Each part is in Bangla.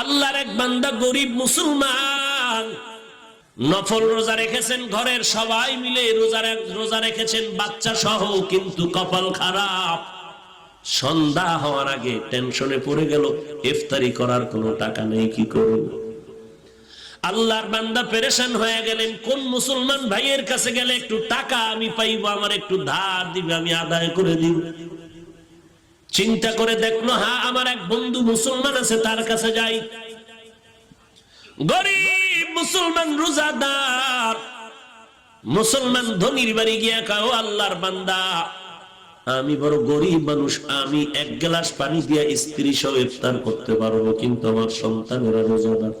আল্লাহর এক বান্দা গরিব মুসলমান, নফল রোজা রেখেছেন, ঘরের সবাই মিলে রোজা রেখেছেন বাচ্চা সহ, কিন্তু কপাল খারাপ। সন্ধ্যা হওয়ার আগে টেনশনে পড়ে গেল, ইফতারি করার কোনো টাকা নেই, কি করব? আল্লাহর বান্দা পেরেশান হয়ে গেলেন, কোন মুসলমান ভাইয়ের কাছে গেলে একটু টাকা আমি পাইবো, আমার একটু ধার দিবে, আমি আদায় করে দিব। চিন্তা করে দেখলো, হ্যাঁ আমার এক বন্ধু মুসলমান আছে, তার কাছে যাই। গরিব মুসলমান, রোজাদার মুসলমান, ধনির বাড়ি গিয়া কাও, আল্লাহর বান্দা আমি বড় গরিব মানুষ, আমি এক গ্লাস পানি দিয়া স্ত্রী সহ ইফতার করতে পারবো, কিন্তু আমার সন্তানেরা রোজাদার,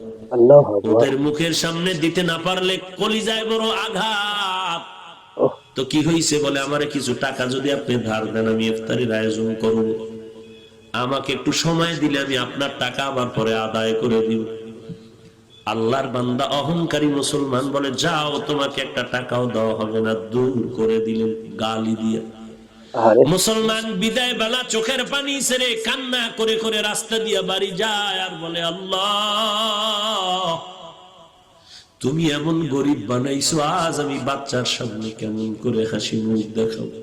ওদের মুখের সামনে দিতে না পারলে কলিজায় বড় আঘাত। তো কি হয়েছে বলে, আমারে কিছু টাকা যদি আপনি ধার দেন, আমি ইফতারির আয়োজন করব, আমাকে একটু সময় দিলে আমি আপনার টাকা আবার পরে আদায় করে দিব। আল্লাহর বান্দা অহংকারী মুসলমান বলে, যাও, তোমাকে একটা টাকাও দেওয়া হবে না, দূর করে দিলেন গালি দিয়ে। মুসলমান বিদায় বেলা চোখের পানি ছেড়ে কান্না করে করে রাস্তা দিয়ে বাড়ি যায় আর বলে, আল্লাহ তুমি এমন গরিব বানাইছো, আজ আমি বাচ্চার সামনে কেমন করে হাসি মুখ দেখাবো?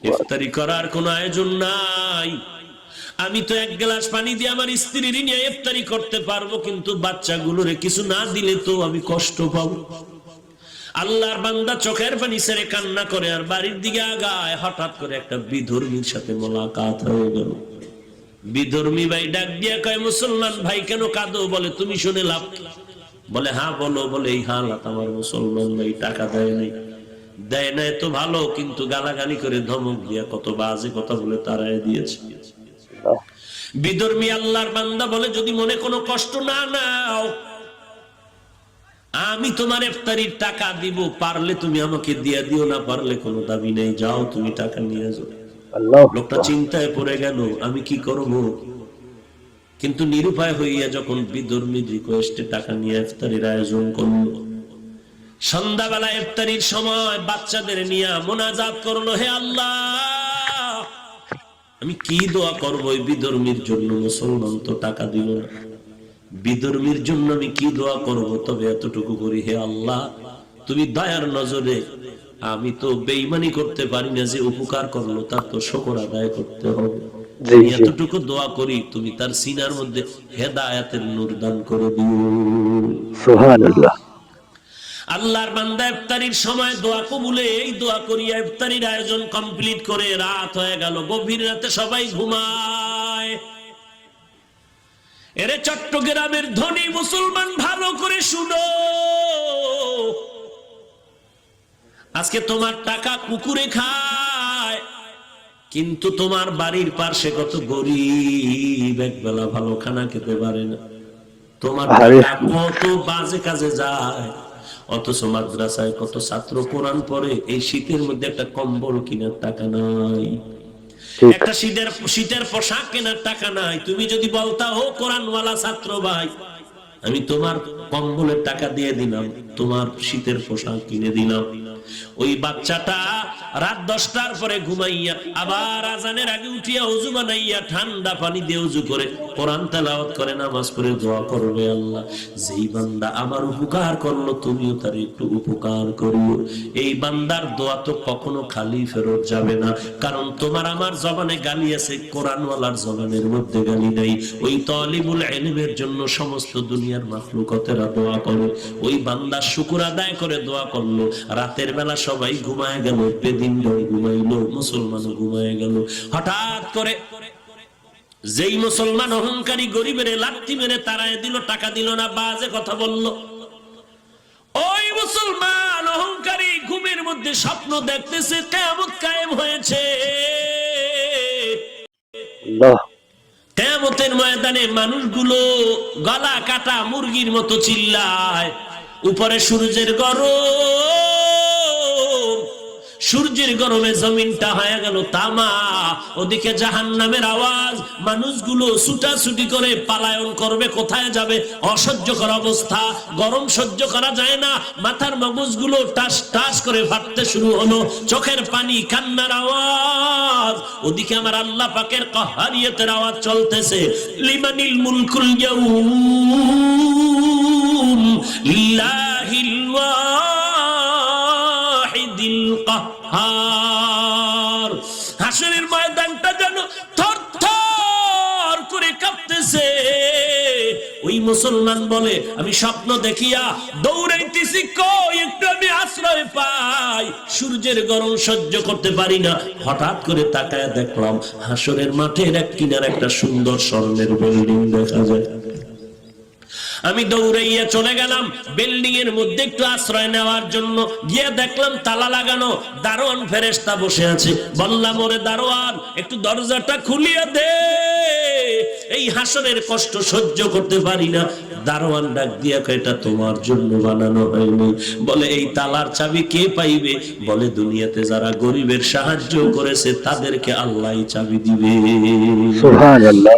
ইফতারি করার কোন আয়োজন নাই, আমি তো এক গ্লাস পানি দিয়ে আমার স্ত্রীর নিয়ে ইফতারি করতে পারবো, কিন্তু বাচ্চাগুলোরে কিছু না দিলে তো আমি কষ্ট পাবো। আল্লাহর বান্দা চোখের পানি ছেড়ে কান্না করে আর বাড়ির দিকে আগায়। হঠাৎ করে একটা বিধর্মীর সাথে মোলাকাত হয়ে গেল। বিধর্মী ভাই ডাক দিয়া কয়, মুসলমান ভাই কেন কাঁদো? বলে, তুমি শুনে লাভ? বলে, হ্যাঁ বলো। বলে, এই হালাত আমার মুসলমান ভাই টাকা দেয় নাই। দেয় নাই তো ভালো, কিন্তু গালাগালি করে ধমক দিয়া কত বাজে কথা বলে তারাই দিয়েছে। বিধর্মী আল্লাহর বান্দা বলে, যদি মনে কোনো কষ্ট না নাও, আমি তোমার ইফতারির টাকা দিব, পারলে তুমি আমাকে দিয়া দিও, না পারলে কোনো দাবি নেই, যাও তুমি টাকা নিয়ে যাও। লোকটা চিন্তায় পড়ে গেল, আমি কি করব? কিন্তু নিরুপায় হইয়া যখন বিধর্মীর রিকোয়েস্টে টাকা নিয়ে ইফতারির আয়োজন করলো, সন্ধ্যাবেলা ইফতারির সময় বাচ্চাদের নিয়ে মোনাজাত করলো, হে আল্লাহ আমি কি দোয়া করবো এই বিধর্মীর জন্য? মুসলমান তো টাকা দিল না, বিধর্মীর জন্য আমি কি দোয়া করব? তবে এতটুকু করি, হে আল্লাহ তুমি দয়ার নজরে, আমি তো বেঈমানি করতে পারি না, যে উপকার করলো তার তো শুকর আদায় করতে হবে, এতটুকু দোয়া করি, তুমি তার সিনার মধ্যে হেদায়েতের নূর দান করে দিও। সুবহানাল্লাহ। আল্লাহর বান্দা ইফতারির সময় দোয়া কবুলে এই দোয়া করিয়া ইফতারির আয়োজন কমপ্লিট করে রাত হয়ে গেল। গভীর রাতে সবাই ঘুমায়। এরে চট্টগ্রামের ধনী মুসলমান, ভালো করে শুনো, আজকে তোমার টাকা কুকুরে খায়, কিন্তু তোমার বাড়ির পাশে কত গরিব একবেলা ভালো খানা খেতে পারে না। তোমার টাকা কত বাজে কাজে যায়, অথচ মাদ্রাসায় কত ছাত্র কোরআন পড়ে, এই শীতের মধ্যে একটা কম্বল কেনার টাকা নাই, একটা শীতের পোশাক কেনার টাকা নাই। তুমি যদি বলতা, ও কোরআনওয়ালা ছাত্র ভাই, আমি তোমার কম্বলের টাকা দিয়ে দিলাম, তোমার শীতের পোশাক কিনে দিলাম, ওই বাচ্চাটা রাত 10টার পরে ঘুমাইয়া আবার আজানের আগে উঠিয়া ওযু বানাইয়া ঠান্ডা পানি দিয়ে ওযু করে কোরআন তেলাওয়াত করে, নামাজ পড়ে দোয়া করবে, আল্লাহ যেই বান্দা আমার উপকার করলো তুমিও তার একটু উপকার করিও। এই বান্দার দোয়া তো কখনো খালি ফেরত যাবে না, কারণ তোমার আমার জবানে গালি আছে, কোরআনওয়ালার জবানের মধ্যে গালি নাই। ওই তালিবুল ইলমের জন্য সমস্ত দুনিয়ার মাখলুকাতেরা দোয়া করে, ওই বান্দা শুকর আদায় করে দোয়া করলো। রাতের বেলা সবাই ঘুমায় গেল, বেদিন ঘুমাইলো, মুসলমানও ঘুমায় গেল। হঠাৎ করে যেই মুসলমান অহংকারী গরিবের লাথি মেরে তাড়ায় দিল, টাকা দিল না, বাজে কথা বলল, ওই মুসলমান অহংকারী ঘুমের মধ্যে স্বপ্ন দেখতেছে কিয়ামত কায়েম হয়েছে। কিয়ামতের ময়দানে মানুষগুলো গলা কাটা মুরগির মতো চিল্লায়, উপরে সূর্যের গরম, সূর্যের গরমে জমিনটা হয়ে গেল তামা, ওদিকে জাহান্নামের আওয়াজ, মানুষগুলো ছুটাছুটি করে পালায়ন করবে, কোথায় যাবে, অসহ্যকর অবস্থা, গরম সহ্য করা যায় না, মাথার মগজগুলো টাস টাস করে ফাটতে শুরু হলো, চোখের পানি, কান্নার আওয়াজ, ওদিকে আমার আল্লাহ পাকের কাহারিয়তের আওয়াজ চলতেছে, লিমানিল মুলকুল ইয়াউম লিল্লাহিল ওয়াহিদিল কাহ্হার। হাসরের ময়দানটা যেন থরথর করে কাঁপতেছে। ওই মুসলমান বলে, আমি স্বপ্ন দেখিয়া দৌড়াইতেছি, কই একটু আমি আশ্রয় পাই, সূর্যের গরম সহ্য করতে পারি না। হঠাৎ করে তাকায় দেখলাম হাসরের মাঠের এক কিনারে একটা সুন্দর স্বর্ণের বিল্ডিং দেখা যায়। আমি দৌড়াইয়া চলে গেলাম বিল্ডিং এর মধ্যে একটু আশ্রয় নেওয়ার জন্য। গিয়ে দেখলাম তালা লাগানো, দারোয়ান ফেরেশতা বসে আছে। বললাম, ওরে দারোয়ান, একটু দরজাটা খুলিয়ে দে, এই হাসরের কষ্ট সহ্য করতে পারি না। দারোয়ান ডাক দিয়া কয়, এটা তোমার জন্য বানানো হয়নি। বলে, এই তালার চাবি কে পাইবে? বলে, দুনিয়াতে যারা গরিবের সাহায্য করেছে তাদেরকে আল্লাহই চাবি দিবে। সুবহানাল্লাহ।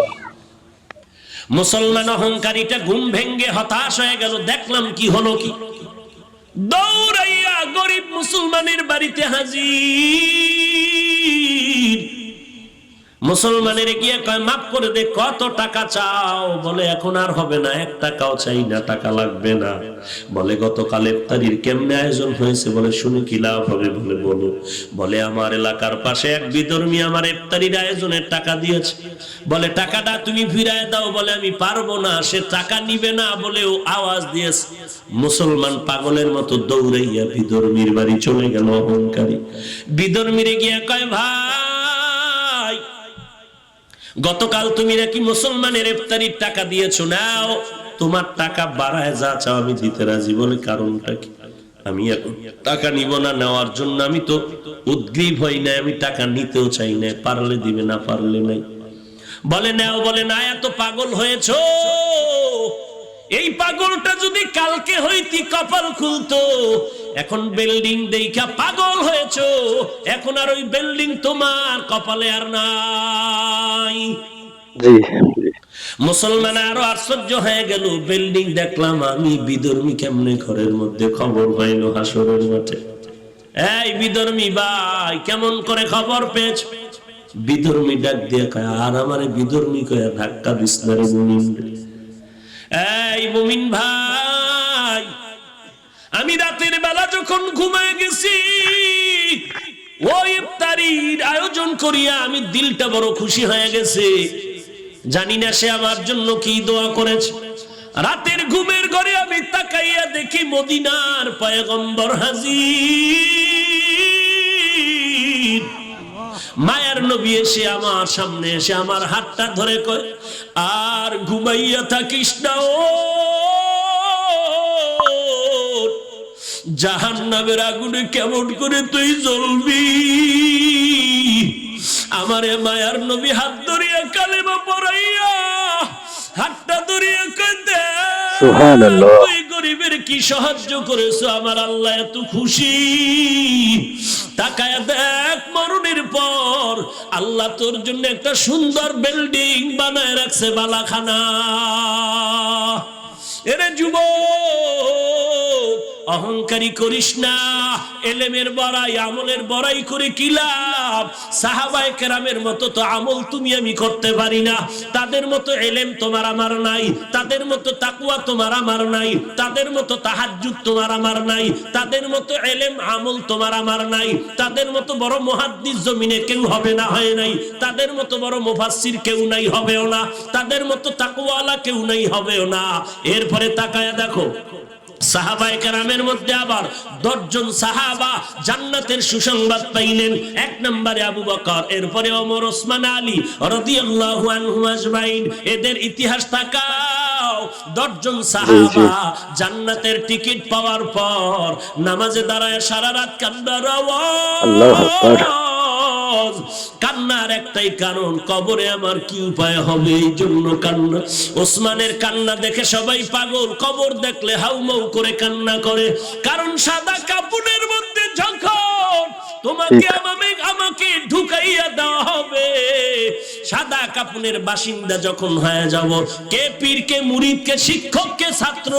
মুসলমান অহংকারীটা ঘুম ভেঙ্গে হতাশ হয়ে গেল। দেখলাম কি হলো, কি দৌড়াইয়া গরিব মুসলমানের বাড়িতে হাজির। মুসলমানের গিয়ে কয়, মাফ করে দে, কত টাকা চাও? বলে, এখন আর হবে না, 1 টাকাও চাই না, টাকা লাগবে না। বলে, গতকাল ইফতারির কেমনে আয়োজন হয়েছে? বলে, শুনে কি লাভ হবে? বলে, বলো। বলে, আমার এলাকার পাশে এক বিধর্মী আমার ইফতারির আয়োজনের টাকা দিয়েছে। বলে, টাকাটা তুমি ফিরায় দাও। বলে, আমি পারবো না, সে টাকা নিবে না বলেও আওয়াজ দিয়েছে। মুসলমান পাগলের মতো দৌড়াইয়া বিধর্মীর বাড়ি চলে গেল। অহংকারী বিধর্মীরে গিয়ে কয়, ভাই, গতকাল তুমি নাকি মুসলমানের ইফতারির টাকা দিয়েছো, নাও, তোমার টাকা বাড়ায় যা চাও আমি দিতে রাজি। বলে, কারণটা কি? আমি এখন টাকা নিব না, নেওয়ার জন্য আমি তো উদ্গ্রীব হই না, আমি টাকা নিতেও চাই না, পারলে দিবে, না পারলে নাই। বলে, নাও। বলে, না, এত পাগল হয়েছো, এই পাগলটা যদি কালকে হইতি কপাল খুলতো। এখন বিল্ডিং দেখা পাগল হয়েছো, এখন আর ওই বিল্ডিং তোমার কপালে আর নাই। মুসলমান আরো আশ্চর্য হয়ে গেল। বিল্ডিং দেখলাম আমি, বিধর্মী কেমনে ঘরের মধ্যে? খবর পাইল হাসরের মাঠে। এই বিধর্মী ভাই, কেমন করে খবর পেয়েছ? বিধর্মী ডাক দিয়ে কয়, আর আমারে বিধর্মী কয়ে ধাক্কা দিস না রে মুমিন। এই মুমিন ভাই, আমি রাতের বেলা যখন ঘুমায় গেছি, ওই ইফতারির আয়োজন করিয়া আমি দিলটা বড় খুশি হয়ে গেছে। জানি না সে আমার জন্য কি দোয়া করেছে। রাতের ঘুমের ঘরে আমি তাকাইয়া দেখি মদিনার পয়গম্বর হাজির। মায়ার নবী এসে আমার সামনে এসে আমার হাতটা ধরে কয়, আর ঘুমাইয়া থাকিস না, ও জাহান্নামের আগুনে কেমন করে তুই জ্বলবি। আমারে মায়ার নবী হাত ধরিয়া কালেমা পড়াইয়া হাতটা ধরিয়া কইতে, সুবহানাল্লাহ, তুই গরিবের কি সাহায্য করেছো, আমার আল্লাহ এত খুশি। তাকায়া দেখ, মরণের পর আল্লাহ তোর জন্য একটা সুন্দর বিল্ডিং বানায় রাখছে, বালাখানা। এরে যুবক, অহংকারী করিস না। এলেমের বড়াই, আমলের বড়াই করে কি লাভ? সাহাবায়ে কেরামের মতো তো আমল তুমি আমি করতে পারি না, তাদের মতো এলেম তোমার আমার নাই, তাদের মতো তাকওয়া তোমার আমার নাই, তাদের মতো তাহাজ্জুদ তোমার আমার নাই, তাদের মতো এলেম আমল তোমার আমার নাই, তাদের মতো বড় মুহাদ্দিস জমিনে কেউ হবে না, হয় নাই, তাদের মতো বড় মুফাসসির কেউ নাই, হবেও না, তাদের মতো তাকওয়ালা কেউ নাই, হবেও না। এরপরে তাকায়া দেখো, সাহাবায়ে কেরামের মধ্যে আবার 10 জন সাহাবা জান্নাতের সুসংবাদ পাইলেন। 1 নম্বরে আবু বকর, এরপরে ওমর, ওসমান, আলী রাদিয়াল্লাহু আনহুম আজমাইন। এদের ইতিহাস তাকাও। 10 জন সাহাবা জান্নাতের টিকিট পাওয়ার পর নামাজে দাঁড়ায় সারা রাত কান্নার আওয়াজ। আল্লাহু আকবার। কান্নার একটাই কারণ, কবরে আমার কি উপায় হবে, এই জন্য কান্না। ওসমানের কান্না দেখে সবাই পাগল, কবর দেখলে হাউমাউ করে কান্না করে। কারণ সাদা কাপড়ের মধ্যে যখন তোমাকে আমাকে ঢুকাইয়া দেওয়া হবে। সাদা কাফনের বাসিন্দা যখন হয়ে যাব, কে পীর, কে মুরিদ, কে শিক্ষক, কে ছাত্র,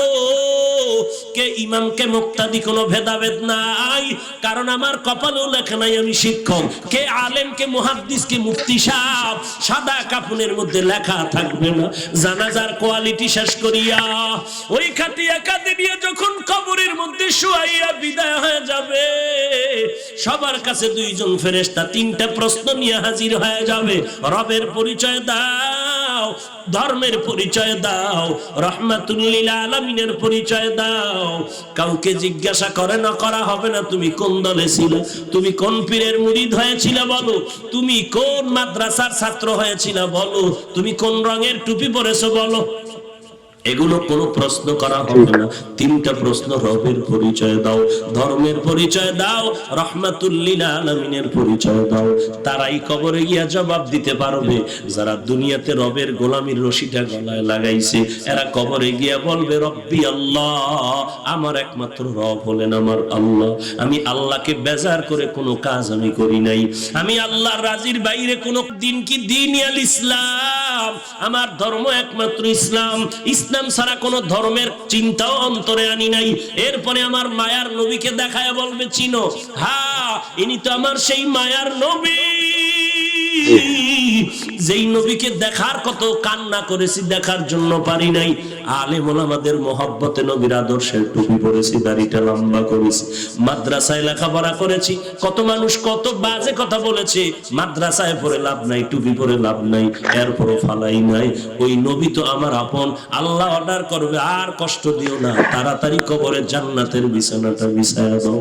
কে ইমাম, কে মুক্তাদি, কোনো ভেদাভেদ নাই। কারণ আমার কপালেও লেখা নাই আমি শিক্ষক। কে আলেম, কে মুহাদ্দিস, কে মুফতি সাহেব, সাদা কাফনের মধ্যে লেখা থাকবে না। জানাজার কোয়ালিটি শেষ করিয়া ওই খাটিয়া কাঁদে নিয়ে যখন কবরের মধ্যে শুয়াইয়া বিদায় হয়ে যাবে, সবার কাছে দুইজন ফেরেশতা তিনটা প্রশ্ন নিয়ে হাজির হয়ে যাবে। রবের পরিচয় দাও, ধর্মের পরিচয় দাও, রাহমাতুল লিল আলামিনের পরিচয় দাও। কাউকে জিজ্ঞাসা করে না, করা হবে না তুমি কোন দলে ছিলে, তুমি কোন পীরের মুরিদ হয়েছিলে বলো, তুমি কোন মাদ্রাসার ছাত্র হয়েছিলে বলো, তুমি কোন রঙের টুপি পরেছো বলো। এগুলো কোনো প্রশ্ন করা হবে না। তিনটা প্রশ্ন, রবের পরিচয় দাও, ধর্মের পরিচয় দাও, রাহমাতুল লিল আলামিনের পরিচয় দাও। তারাই কবরে গিয়া জবাব দিতে পারবে। যারা দুনিয়াতে রবের গোলামির রশিটা গলায় লাগাইছে, এরা কবরে গিয়া বলবে রব্বি আল্লাহ, আমার একমাত্র রব হলেন আমার আল্লাহ। আমি আল্লাহকে বেজার করে কোনো কাজ আমি করি নাই। আমি আল্লাহর রাজির বাইরে কোনো দিন কি দিন আল ইসলাম, আমার ধর্ম একমাত্র ইসলাম। ইসলাম ছাড়া কোন ধর্মের চিন্তাও অন্তরে আনি নাই। এরপরে আমার মায়ার নবীকে দেখায় বলবে চিনো, হ্যাঁ ইনি তো আমার সেই মায়ার নবী, যেই নবীকে দেখার কত কান্না করেছি, দেখার জন্য পারি নাই। আলেম ওলামাদের মহব্বতে নবীর আদর্শের টুপি পরেছি, দাড়িটা লম্বা করেছি, মাদ্রাসায় লেখাপড়া করেছি। কত মানুষ কত বাজে কথা বলেছে, মাদ্রাসায় পড়ে লাভ নাই, টুপি পরে লাভ নাই, এরপরও ফালাই নাই। ওই নবী তো আমার আপন। আল্লাহ অর্ডার করবে, আর কষ্ট দিও না, তাড়াতাড়ি কবরে জান্নাতের বিছানাটা বিছায়া দাও।